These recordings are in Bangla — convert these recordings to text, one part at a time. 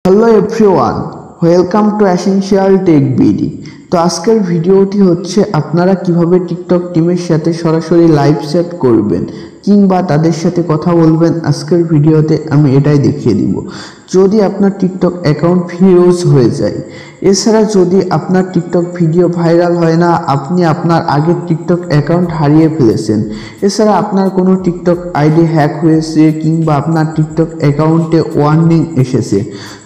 Hello everyone, welcome to essential tech BD. তো আজকের ভিডিওটি হচ্ছে আপনারা কিভাবে টিকটক টিমের সাথে সরাসরি লাইভ চ্যাট করবেন কিংবা তাদের সাথে কথা বলবেন। আজকের ভিডিওতে আমি এটাই দেখিয়ে দিব। যদি আপনার টিকটক অ্যাকাউন্ট ফ্রিজ হয়ে যায়, এছাড়া যদি আপনার টিকটক ভিডিও ভাইরাল হয় না, আপনি আপনার আগের টিকটক অ্যাকাউন্ট হারিয়ে ফেলেছেন, এছাড়া আপনার কোনো টিকটক আইডি হ্যাক হয়েছে কিংবা আপনার টিকটক অ্যাকাউন্টে ওয়ার্নিং এসেছে,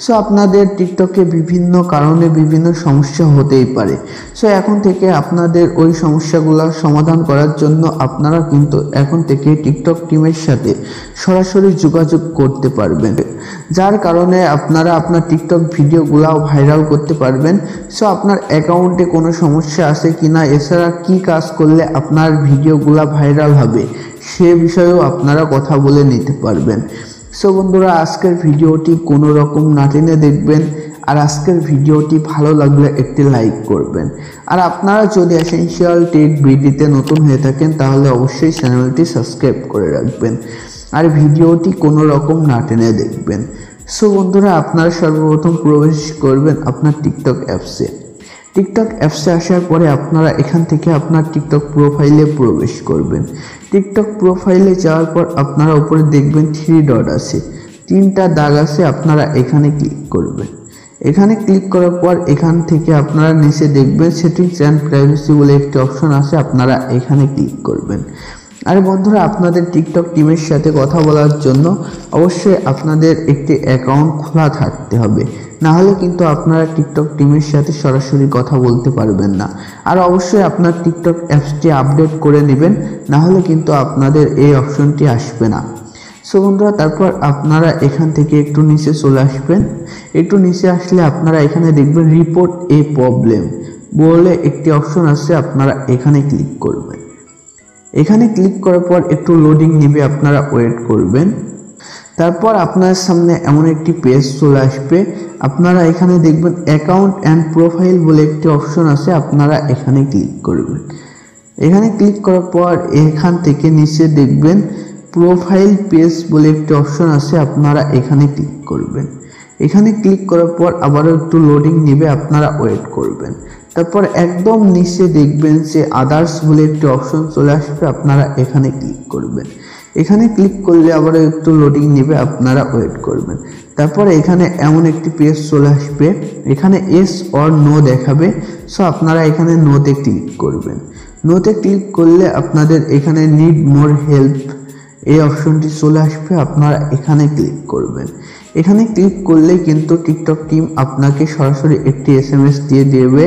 সো আপনাদের টিকটকে বিভিন্ন কারণে বিভিন্ন সমস্যা হতেই পারে। সো এখন থেকে আপনাদের ওই সমস্যাগুলো সমাধান করার জন্য আপনারা কিন্তু এখন থেকে টিকটক টিমের সাথে সরাসরি যোগাযোগ করতে পারবেন, যার কারণে আপনারা আপনার টিকটক ভিডিওগুলাও ভাইরাল করতে পারবেন। সো আপনার অ্যাকাউন্টে কোনো সমস্যা আছে কিনা, এছাড়া কি কাজ করলে আপনার ভিডিওগুলা ভাইরাল হবে সে বিষয়েও আপনারা কথা বলে নিতে পারবেন। সো বন্ধুরা, আজকের ভিডিওটি কোনো রকম না টেনে দেখবেন, আর আজকের ভিডিওটি ভালো লাগলে একটি লাইক করবেন। আর আপনারা যদি এসেনশিয়াল টেক বিডিতে নতুন হয়ে থাকেন তাহলে অবশ্যই চ্যানেলটি সাবস্ক্রাইব করে রাখবেন, আর ভিডিওটি কোনো রকম না টেনে দেখবেন। সো বন্ধুরা, আপনারা সর্বপ্রথম প্রবেশ করবেন আপনার টিকটক অ্যাপসে। টিকটক অ্যাপসে আসার পরে আপনারা এখান থেকে আপনার টিকটক প্রোফাইলে প্রবেশ করবেন। টিকটক প্রোফাইলে যাওয়ার পর আপনারা উপরে দেখবেন 3 ডট আছে, 3টা দাগ আছে, আপনারা এখানে ক্লিক করবেন। এখানে ক্লিক করার পর এখান থেকে আপনারা নিচে দেখবেন সেটিংস অ্যান্ড প্রাইভেসি বলে একটি অপশন আছে, আপনারা এখানে ক্লিক করবেন। আর বন্ধুরা, আপনাদের টিকটক টিমের সাথে কথা বলার জন্য অবশ্যই আপনাদের একটি অ্যাকাউন্ট খোলা থাকতে হবে, না হলে কিন্তু আপনারা টিকটক টিমের সাথে সরাসরি কথা বলতে পারবেন না। আর অবশ্যই আপনার টিকটক অ্যাপসটি আপডেট করে নেবেন, না হলে কিন্তু আপনাদের এই অপশনটি আসবে না। সো বন্ধুরা, তারপর আপনারা এখান থেকে একটু নিচে চলে আসবেন। একটু নিচে আসলে আপনারা এখানে দেখবেন রিপোর্ট এ প্রবলেম বলে একটি অপশন আছে, আপনারা এখানে ক্লিক করবেন। এখানে ক্লিক করার পর একটু লোডিং নেবে, আপনারা ওয়েট করবেন। তারপর আপনার সামনে এমন একটি পেজ চলে আসবে, আপনারা এখানে দেখবেন অ্যাকাউন্ট অ্যান্ড প্রোফাইল বলে একটি অপশন আছে, আপনারা এখানে ক্লিক করবেন। এখানে ক্লিক করার পর এখান থেকে নিচে দেখবেন প্রোফাইল পেজ বলে একটি অপশন আছে, আপনারা এখানে ক্লিক করবেন। এখানে ক্লিক করার পর আবারও একটু লোডিং নেবে, আপনারা ওয়েট করবেন। তারপর একদম নিচে দেখবেন যে আদার্স বলে একটি অপশন চলে আসবে, আপনারা এখানে ক্লিক করবেন। এখানে ক্লিক করলে আবারও একটু লোডিং নেবে, আপনারা ওয়েট করবেন। তারপর এখানে এমন একটি পেজ চলে আসবে, এখানে এস অর নো দেখাবে, সো আপনারা এখানে নোতে ক্লিক করবেন। নোতে ক্লিক করলে আপনাদের এখানে নিড মোর হেল্প এই অপশনটি চলে আসবে, আপনারা এখানে ক্লিক করবেন। এখানে ক্লিক করলে কিন্তু টিকটক টিম আপনাকে সরাসরি একটি SMS দিয়ে দেবে।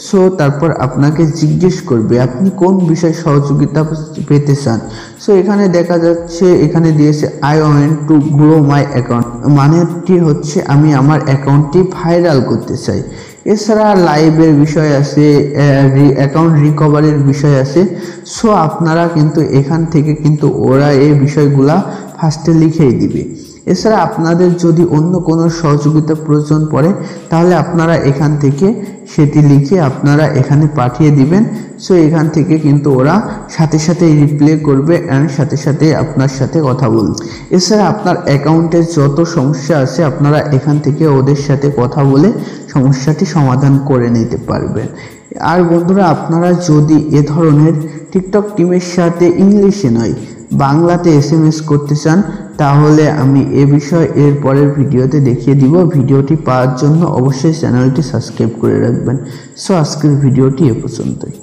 সো তারপর আপনাকে জিজ্ঞেস করবে আপনি কোন বিষয়ে সহযোগিতা পেতে চান। সো এখানে দেখা যাচ্ছে এখানে দিয়েছে I want to grow my account, মানেটি হচ্ছে আমি আমার অ্যাকাউন্টটি ভাইরাল করতে চাই। এছাড়া লাইভের বিষয় আছে, অ্যাকাউন্ট রিকভারির বিষয় আছে। সো আপনারা কিন্তু এখান থেকে কিন্তু ওরা এই বিষয়গুলা ফার্স্টে লিখেই দিবে। এছাড়া আপনাদের যদি অন্য কোনো সহযোগিতা প্রয়োজন পড়ে তাহলে আপনারা এখান থেকে সেটি লিখে আপনারা এখানে পাঠিয়ে দিবেন। সো এখান থেকে কিন্তু ওরা সাথে সাথে রিপ্লাই করবে অ্যান্ড সাথে সাথে আপনার সাথে কথা বলবে। এছাড়া আপনার অ্যাকাউন্টের যত সমস্যা আছে আপনারা এখান থেকে ওদের সাথে কথা বলে সমস্যাটি সমাধান করে নিতে পারবেন। আর বন্ধুরা, আপনারা যদি এ ধরনের টিকটক টিমের সাথে ইংলিশে নয় বাংলাতে SMS করতে চান তাহলে আমি এ বিষয়ে এর পরের ভিডিওতে দেখিয়ে দিব। ভিডিওটি পাওয়ার জন্য অবশ্যই চ্যানেলটি সাবস্ক্রাইব করে রাখবেন। সো আজকের ভিডিওটি এ পর্যন্তই।